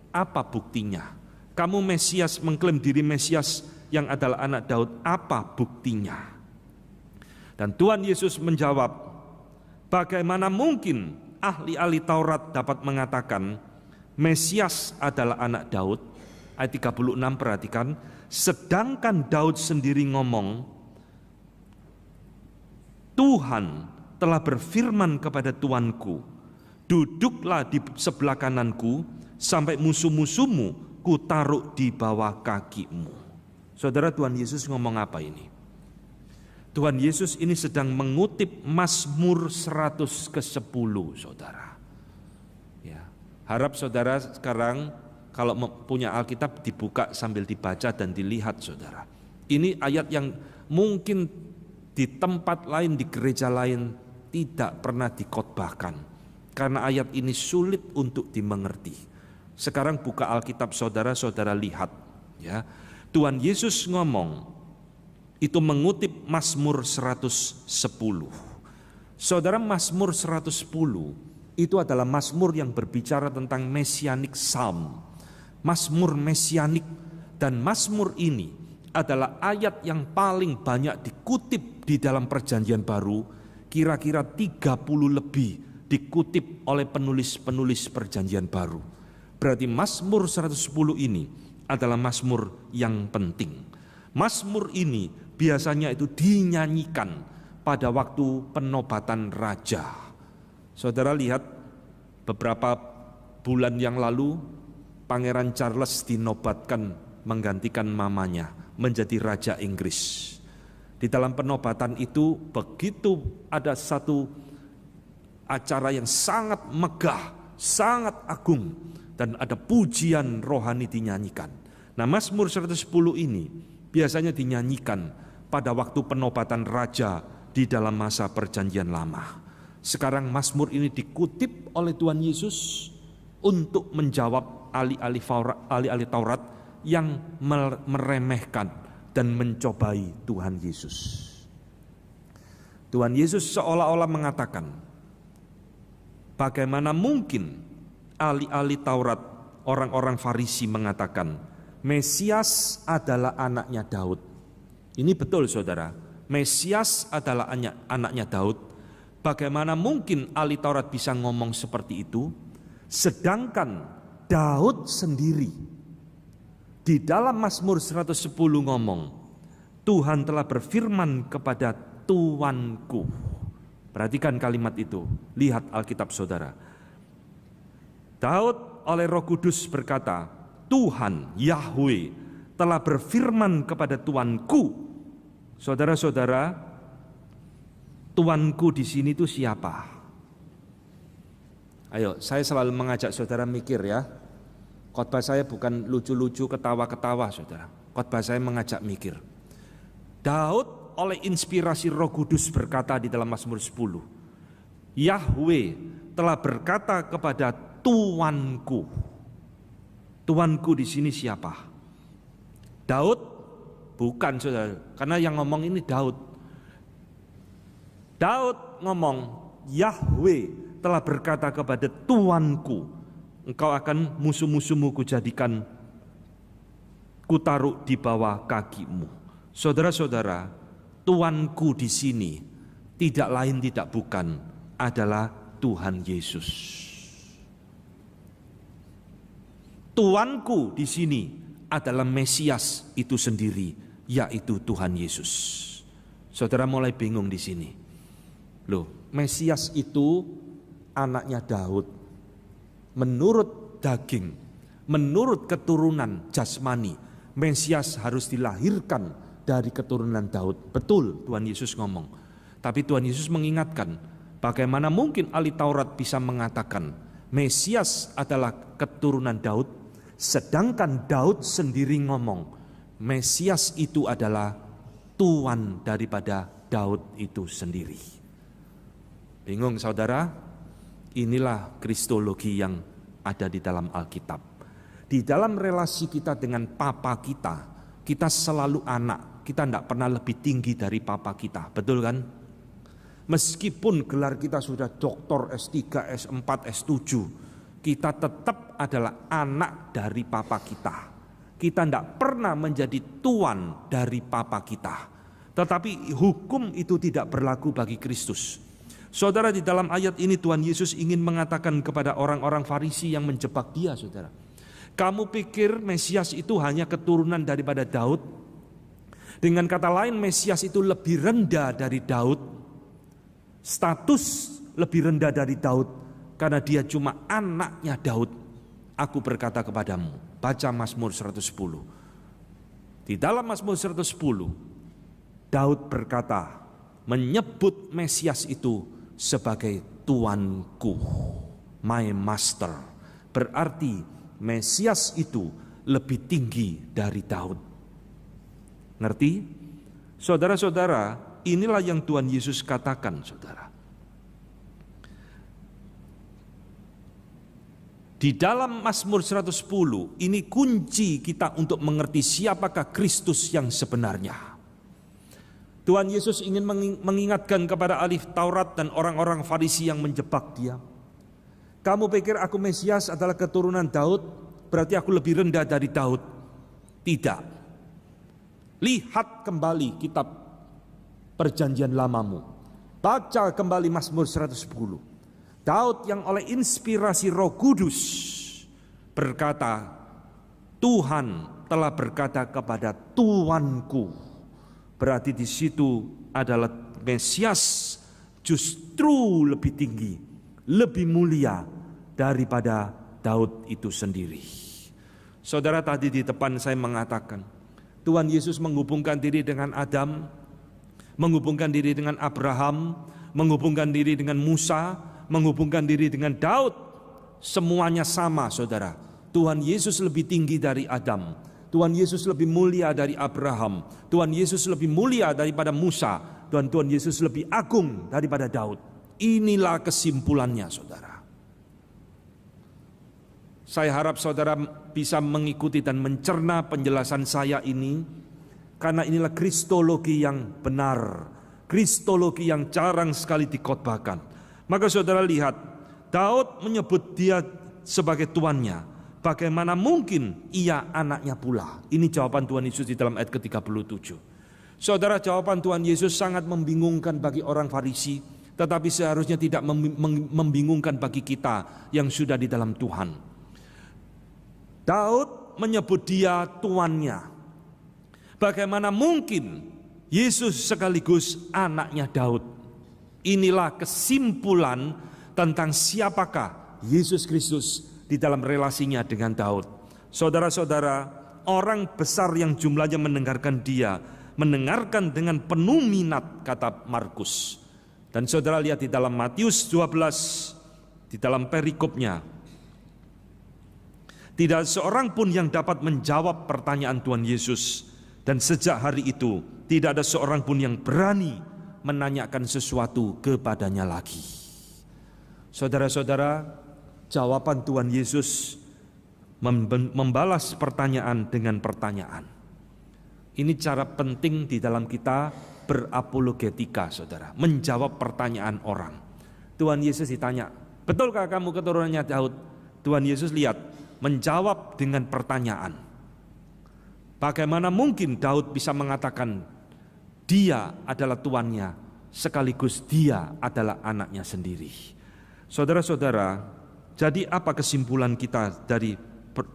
apa buktinya? Kamu Mesias, mengklaim diri Mesias yang adalah anak Daud, apa buktinya? Dan Tuhan Yesus menjawab, bagaimana mungkin ahli-ahli Taurat dapat mengatakan Mesias adalah anak Daud? Ayat 36, perhatikan. Sedangkan Daud sendiri ngomong, Tuhan telah berfirman kepada Tuanku, duduklah di sebelah kananku, sampai musuh-musuhmu kutaruh di bawah kakimu. Saudara, Tuhan Yesus ngomong apa ini? Tuhan Yesus ini sedang mengutip Mazmur 100 ke-10, saudara. Ya, harap saudara sekarang kalau punya Alkitab dibuka sambil dibaca dan dilihat, saudara. Ini ayat yang mungkin di tempat lain, di gereja lain tidak pernah dikhotbahkan, karena ayat ini sulit untuk dimengerti. Sekarang buka Alkitab saudara, saudara lihat, ya. Tuhan Yesus ngomong, itu mengutip Mazmur 110. Saudara, Mazmur 110 itu adalah Mazmur yang berbicara tentang Messianic Psalm, Mazmur Mesianik. Dan Mazmur ini adalah ayat yang paling banyak dikutip di dalam Perjanjian Baru, kira-kira 30 lebih dikutip oleh penulis-penulis Perjanjian Baru. Berarti Mazmur 110 ini adalah Mazmur yang penting. Mazmur ini biasanya itu dinyanyikan pada waktu penobatan raja. Saudara lihat, beberapa bulan yang lalu Pangeran Charles dinobatkan menggantikan mamanya menjadi Raja Inggris. Di dalam penobatan itu begitu ada satu acara yang sangat megah, sangat agung, dan ada pujian rohani dinyanyikan. Nah, Mazmur 110 ini biasanya dinyanyikan pada waktu penobatan raja di dalam masa Perjanjian Lama. Sekarang Mazmur ini dikutip oleh Tuhan Yesus untuk menjawab ahli-ahli Taurat yang meremehkan dan mencobai Tuhan Yesus. Tuhan Yesus seolah-olah mengatakan, bagaimana mungkin ahli-ahli Taurat, orang-orang Farisi mengatakan Mesias adalah anaknya Daud. Ini betul, saudara, Mesias adalah anaknya Daud. Bagaimana mungkin ahli Taurat bisa ngomong seperti itu, sedangkan Daud sendiri di dalam Mazmur 110 ngomong, Tuhan telah berfirman kepada Tuanku. Perhatikan kalimat itu, lihat Alkitab saudara. Daud oleh Roh Kudus berkata, Tuhan Yahweh telah berfirman kepada Tuanku. Saudara-saudara, Tuanku di sini itu siapa? Ayo, saya selalu mengajak saudara mikir, ya. Khotbah saya bukan lucu-lucu, ketawa-ketawa, saudara. Khotbah saya mengajak mikir. Daud oleh inspirasi Roh Kudus berkata di dalam Mazmur 10, Yahweh telah berkata kepada Tuanku. Tuanku di sini siapa? Daud? Bukan, saudara, karena yang ngomong ini Daud. Daud ngomong, Yahweh telah berkata kepada Tuanku, engkau akan musuh-musuhmu kujadikan kutaruh di bawah kakimu. Saudara-saudara, Tuanku di sini tidak lain tidak bukan adalah Tuhan Yesus. Tuanku di sini adalah Mesias itu sendiri, yaitu Tuhan Yesus. Saudara mulai bingung di sini. Loh, Mesias itu anaknya Daud. Menurut daging, menurut keturunan jasmani, Mesias harus dilahirkan dari keturunan Daud. Betul, Tuhan Yesus ngomong. Tapi Tuhan Yesus mengingatkan, bagaimana mungkin ahli Taurat bisa mengatakan Mesias adalah keturunan Daud, Sedangkan Daud sendiri ngomong, Mesias itu adalah Tuan daripada Daud itu sendiri. Bingung saudara? Inilah kristologi yang ada di dalam Alkitab. Di dalam relasi kita dengan papa kita, kita selalu anak. Kita tidak pernah lebih tinggi dari papa kita, betul kan? Meskipun gelar kita sudah doktor S3, S4, S7, kita tetap adalah anak dari papa kita. Kita tidak pernah menjadi tuan dari papa kita. Tetapi hukum itu tidak berlaku bagi Kristus. Saudara, di dalam ayat ini Tuhan Yesus ingin mengatakan kepada orang-orang Farisi yang menjebak dia, saudara. Kamu pikir Mesias itu hanya keturunan daripada Daud? Dengan kata lain, Mesias itu lebih rendah dari Daud. Status lebih rendah dari Daud. Karena dia cuma anaknya Daud. Aku berkata kepadamu, baca Mazmur 110. Di dalam Mazmur 110, Daud berkata, menyebut Mesias itu sebagai Tuanku, my master. Berarti Mesias itu lebih tinggi dari Daud. Ngerti? Saudara-saudara, inilah yang Tuhan Yesus katakan, saudara. Di dalam Mazmur 110, ini kunci kita untuk mengerti siapakah Kristus yang sebenarnya. Tuhan Yesus ingin mengingatkan kepada ahli Taurat dan orang-orang Farisi yang menjebak dia. Kamu pikir aku Mesias adalah keturunan Daud, berarti aku lebih rendah dari Daud? Tidak. Lihat kembali kitab Perjanjian Lamamu. Baca kembali Mazmur 110. Daud yang oleh inspirasi Roh Kudus berkata, Tuhan telah berkata kepada Tuanku. Berarti di situ adalah Mesias justru lebih tinggi, lebih mulia daripada Daud itu sendiri. Saudara, tadi di depan saya mengatakan, Tuhan Yesus menghubungkan diri dengan Adam, menghubungkan diri dengan Abraham, menghubungkan diri dengan Musa, menghubungkan diri dengan Daud. Semuanya sama, saudara. Tuhan Yesus lebih tinggi dari Adam. Tuhan Yesus lebih mulia dari Abraham. Tuhan Yesus lebih mulia daripada Musa. Dan Tuhan Yesus lebih agung daripada Daud. Inilah kesimpulannya, saudara. Saya harap saudara bisa mengikuti dan mencerna penjelasan saya ini, karena inilah kristologi yang benar, kristologi yang jarang sekali dikhotbahkan. Maka saudara lihat, Daud menyebut dia sebagai tuannya. Bagaimana mungkin ia anaknya pula? Ini jawaban Tuhan Yesus di dalam ayat ke-37. Saudara, jawaban Tuhan Yesus sangat membingungkan bagi orang Farisi, tetapi seharusnya tidak membingungkan bagi kita yang sudah di dalam Tuhan. Daud menyebut dia tuannya. Bagaimana mungkin Yesus sekaligus anaknya Daud? Inilah kesimpulan tentang siapakah Yesus Kristus di dalam relasinya dengan Daud. Saudara-saudara, orang besar yang jumlahnya mendengarkan dia, mendengarkan dengan penuh minat, kata Markus. Dan saudara lihat di dalam Matius 12, di dalam perikopnya, tidak seorang pun yang dapat menjawab pertanyaan Tuhan Yesus. Dan sejak hari itu, tidak ada seorang pun yang berani menanyakan sesuatu kepadanya lagi. Saudara-saudara, jawaban Tuhan Yesus membalas pertanyaan dengan pertanyaan. Ini cara penting di dalam kita berapologetika, saudara, menjawab pertanyaan orang. Tuhan Yesus ditanya, betulkah kamu keturunannya Daud? Tuhan Yesus lihat, menjawab dengan pertanyaan. Bagaimana mungkin Daud bisa mengatakan dia adalah tuannya, sekaligus dia adalah anaknya sendiri. Saudara-saudara, jadi apa kesimpulan kita dari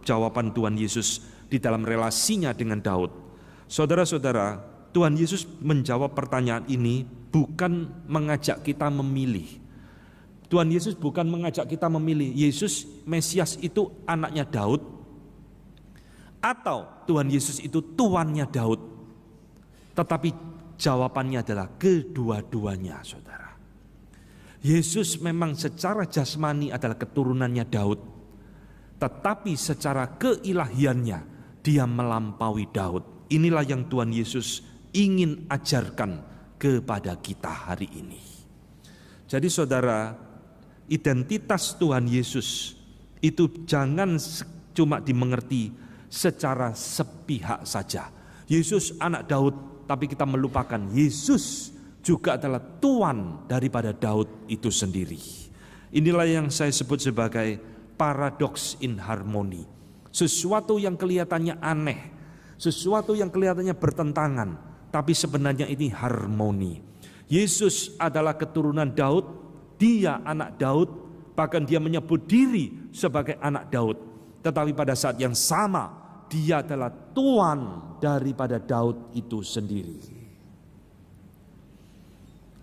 jawaban Tuhan Yesus di dalam relasinya dengan Daud? Saudara-saudara, Tuhan Yesus menjawab pertanyaan ini bukan mengajak kita memilih. Tuhan Yesus bukan mengajak kita memilih, Yesus Mesias itu anaknya Daud, atau Tuhan Yesus itu tuannya Daud. Tetapi jawabannya adalah kedua-duanya, saudara. Yesus memang secara jasmani adalah keturunannya Daud. tetapi secara keilahiannya dia melampaui Daud. Inilah yang Tuhan Yesus ingin ajarkan kepada kita hari ini. Jadi saudara, identitas Tuhan Yesus itu jangan cuma dimengerti secara sepihak saja. Yesus anak Daud, tapi kita melupakan Yesus juga adalah Tuan daripada Daud itu sendiri. Inilah yang saya sebut sebagai paradoks in harmony. Sesuatu yang kelihatannya aneh, sesuatu yang kelihatannya bertentangan, tapi sebenarnya ini harmoni. Yesus adalah keturunan Daud, dia anak Daud, bahkan dia menyebut diri sebagai anak Daud. Tetapi pada saat yang sama, dia adalah Tuan daripada Daud itu sendiri.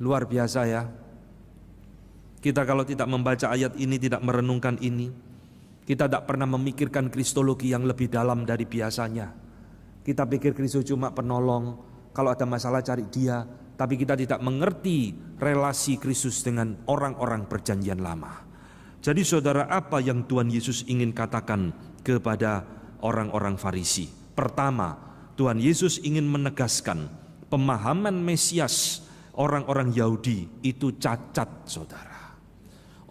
Luar biasa ya. Kita kalau tidak membaca ayat ini, tidak merenungkan ini, kita tidak pernah memikirkan kristologi yang lebih dalam dari biasanya. Kita pikir Kristus cuma penolong, kalau ada masalah cari dia, tapi kita tidak mengerti relasi Kristus dengan orang-orang perjanjian lama. Jadi saudara, apa yang Tuhan Yesus ingin katakan kepada orang-orang Farisi? Pertama, Tuhan Yesus ingin menegaskan pemahaman Mesias orang-orang Yahudi itu cacat, saudara.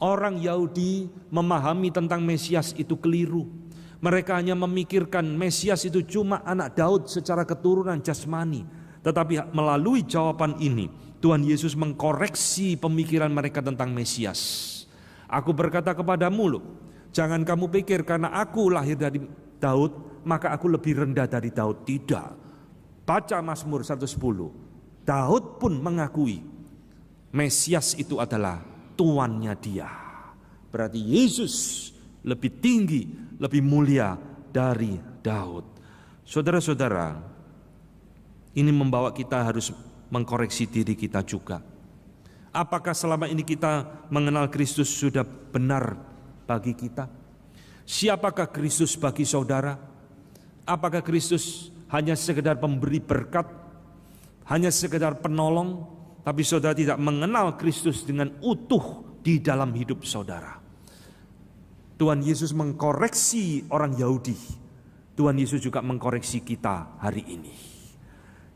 Orang Yahudi memahami tentang Mesias itu keliru. Mereka hanya memikirkan Mesias itu cuma anak Daud secara keturunan jasmani. Tetapi melalui jawaban ini, Tuhan Yesus mengkoreksi pemikiran mereka tentang Mesias. Aku berkata kepadamu loh, jangan kamu pikir karena aku lahir dari Daud, maka aku lebih rendah dari Daud. Tidak. Baca Mazmur 110. Daud pun mengakui Mesias itu adalah tuannya dia. Berarti Yesus lebih tinggi, lebih mulia dari Daud. Saudara-saudara, ini membawa kita harus mengkoreksi diri kita juga. Apakah selama ini kita mengenal Kristus sudah benar bagi kita? Siapakah Kristus bagi saudara? Apakah Kristus hanya sekedar pemberi berkat, hanya sekedar penolong, tapi saudara tidak mengenal Kristus dengan utuh di dalam hidup saudara? Tuhan Yesus mengkoreksi orang Yahudi, Tuhan Yesus juga mengkoreksi kita hari ini.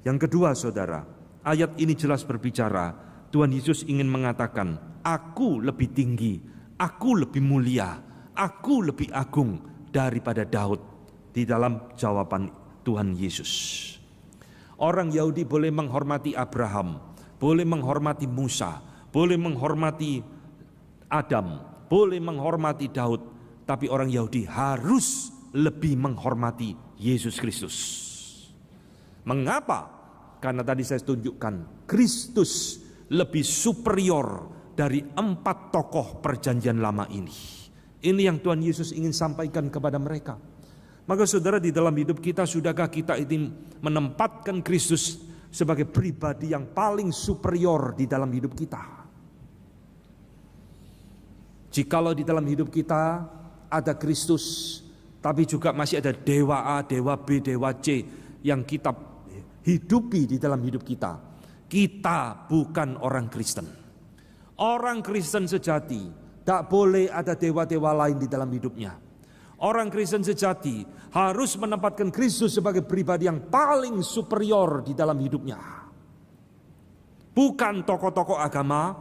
Yang kedua saudara, ayat ini jelas berbicara, Tuhan Yesus ingin mengatakan, aku lebih tinggi, aku lebih mulia, aku lebih agung daripada Daud di dalam jawaban Tuhan Yesus. Orang Yahudi boleh menghormati Abraham, boleh menghormati Musa, boleh menghormati Adam, boleh menghormati Daud, tapi orang Yahudi harus lebih menghormati Yesus Kristus. Mengapa? Karena tadi saya tunjukkan Kristus lebih superior dari 4 tokoh perjanjian lama ini. Ini yang Tuhan Yesus ingin sampaikan kepada mereka. Maka saudara, di dalam hidup kita, sudahkah kita ini menempatkan Kristus sebagai pribadi yang paling superior di dalam hidup kita? Jikalau di dalam hidup kita ada Kristus, tapi juga masih ada dewa A, dewa B, dewa C yang kita hidupi di dalam hidup kita, kita bukan orang Kristen. Orang Kristen sejati tak boleh ada dewa-dewa lain di dalam hidupnya. Orang Kristen sejati harus menempatkan Kristus sebagai pribadi yang paling superior di dalam hidupnya. Bukan tokoh-tokoh agama,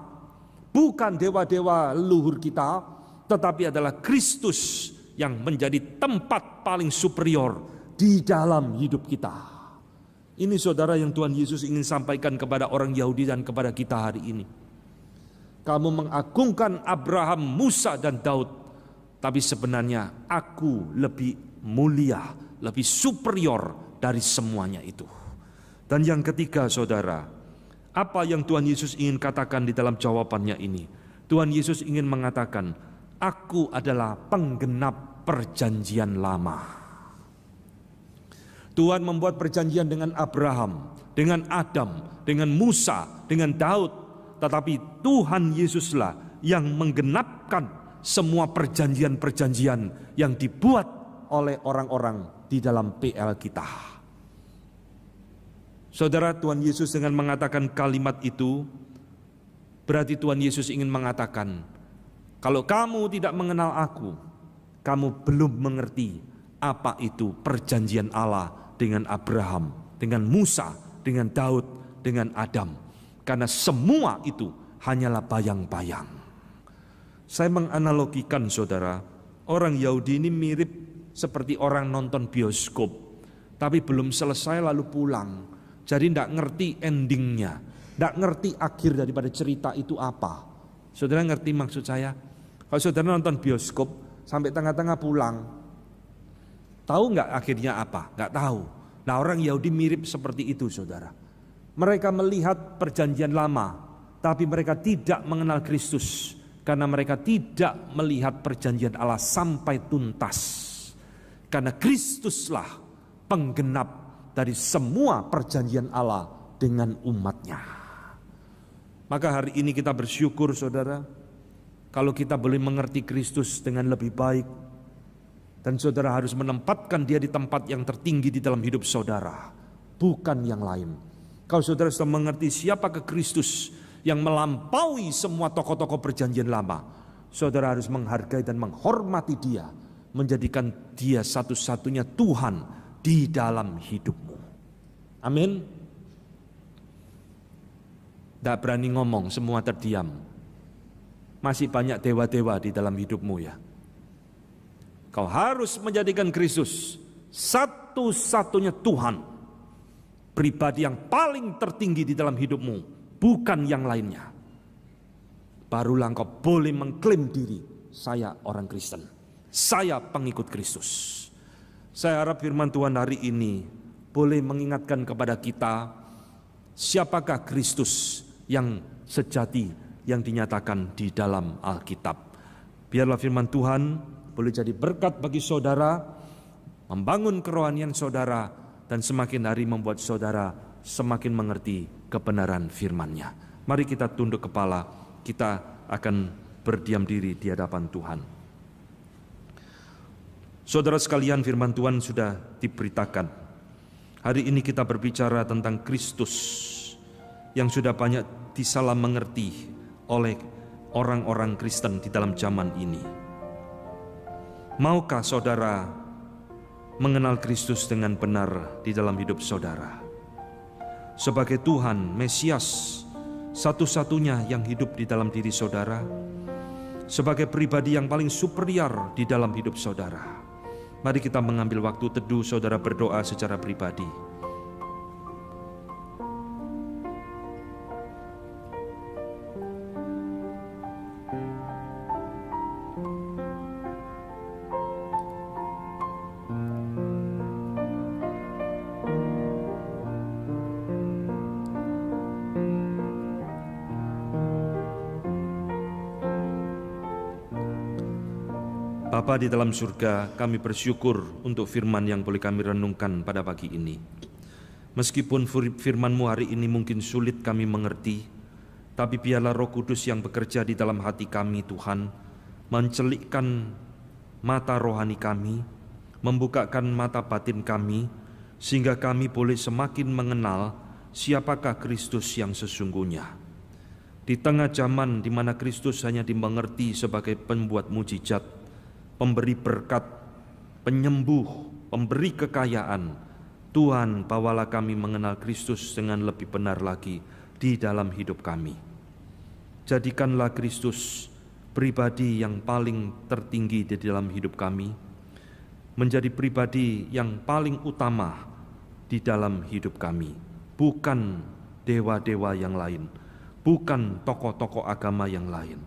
bukan dewa-dewa leluhur kita, tetapi adalah Kristus yang menjadi tempat paling superior di dalam hidup kita. Ini saudara yang Tuhan Yesus ingin sampaikan kepada orang Yahudi dan kepada kita hari ini. Kamu mengagungkan Abraham, Musa dan Daud, tapi sebenarnya aku lebih mulia, lebih superior dari semuanya itu. Dan yang ketiga saudara, apa yang Tuhan Yesus ingin katakan di dalam jawabannya ini? Tuhan Yesus ingin mengatakan, aku adalah penggenap perjanjian lama. Tuhan membuat perjanjian dengan Abraham, dengan Adam, dengan Musa, dengan Daud. Tetapi Tuhan Yesuslah yang menggenapkan semua perjanjian-perjanjian yang dibuat oleh orang-orang di dalam PL kita. Saudara, Tuhan Yesus dengan mengatakan kalimat itu, berarti Tuhan Yesus ingin mengatakan, kalau kamu tidak mengenal aku, kamu belum mengerti apa itu perjanjian Allah dengan Abraham, dengan Musa, dengan Daud, dengan Adam. Karena semua itu hanyalah bayang-bayang. Saya menganalogikan saudara, orang Yahudi ini mirip seperti orang nonton bioskop, tapi belum selesai lalu pulang. Jadi tidak ngerti endingnya, tidak ngerti akhir daripada cerita itu apa. Saudara ngerti maksud saya? Kalau saudara nonton bioskop sampai tengah-tengah pulang, tahu nggak akhirnya apa? Nggak tahu. Nah, orang Yahudi mirip seperti itu saudara. Mereka melihat perjanjian lama, tapi mereka tidak mengenal Kristus. Karena mereka tidak melihat perjanjian Allah sampai tuntas. Karena Kristuslah penggenap dari semua perjanjian Allah dengan umatnya. Maka hari ini kita bersyukur saudara, kalau kita boleh mengerti Kristus dengan lebih baik. Dan saudara harus menempatkan dia di tempat yang tertinggi di dalam hidup saudara, bukan yang lain. Kalau saudara sudah mengerti siapakah Kristus yang melampaui semua tokoh-tokoh perjanjian lama, saudara harus menghargai dan menghormati dia, menjadikan dia satu-satunya Tuhan di dalam hidupmu. Amin. Tidak berani ngomong, semua terdiam. Masih banyak dewa-dewa di dalam hidupmu ya. Kau harus menjadikan Kristus satu-satunya Tuhan, pribadi yang paling tertinggi di dalam hidupmu, bukan yang lainnya. Barulah engkau boleh mengklaim diri, saya orang Kristen, saya pengikut Kristus. Saya harap firman Tuhan hari ini boleh mengingatkan kepada kita, siapakah Kristus yang sejati yang dinyatakan di dalam Alkitab. Biarlah firman Tuhan boleh jadi berkat bagi saudara, membangun kerohanian saudara, dan semakin hari membuat saudara semakin mengerti kebenaran firman-Nya. Mari kita tunduk kepala, kita akan berdiam diri di hadapan Tuhan. Saudara sekalian, firman Tuhan sudah diberitakan. Hari ini kita berbicara tentang Kristus yang sudah banyak disalah mengerti oleh orang-orang Kristen di dalam zaman ini. Maukah saudara mengenal Kristus dengan benar di dalam hidup saudara? Sebagai Tuhan, Mesias, satu-satunya yang hidup di dalam diri saudara, sebagai pribadi yang paling superior di dalam hidup saudara. Mari kita mengambil waktu teduh, saudara berdoa secara pribadi. Bapa di dalam surga, kami bersyukur untuk firman yang boleh kami renungkan pada pagi ini. Meskipun firman-Mu hari ini mungkin sulit kami mengerti, tapi biarlah Roh Kudus yang bekerja di dalam hati kami Tuhan, mencelikkan mata rohani kami, membukakan mata batin kami, sehingga kami boleh semakin mengenal siapakah Kristus yang sesungguhnya. Di tengah zaman di mana Kristus hanya dimengerti sebagai pembuat mujizat, pemberi berkat, penyembuh, pemberi kekayaan, Tuhan, bawalah kami mengenal Kristus dengan lebih benar lagi di dalam hidup kami. Jadikanlah Kristus pribadi yang paling tertinggi di dalam hidup kami, menjadi pribadi yang paling utama di dalam hidup kami, bukan dewa-dewa yang lain, bukan tokoh-tokoh agama yang lain.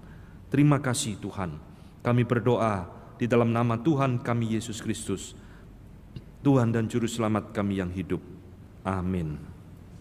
Terima kasih Tuhan, kami berdoa di dalam nama Tuhan kami Yesus Kristus, Tuhan dan Juru Selamat kami yang hidup. Amin.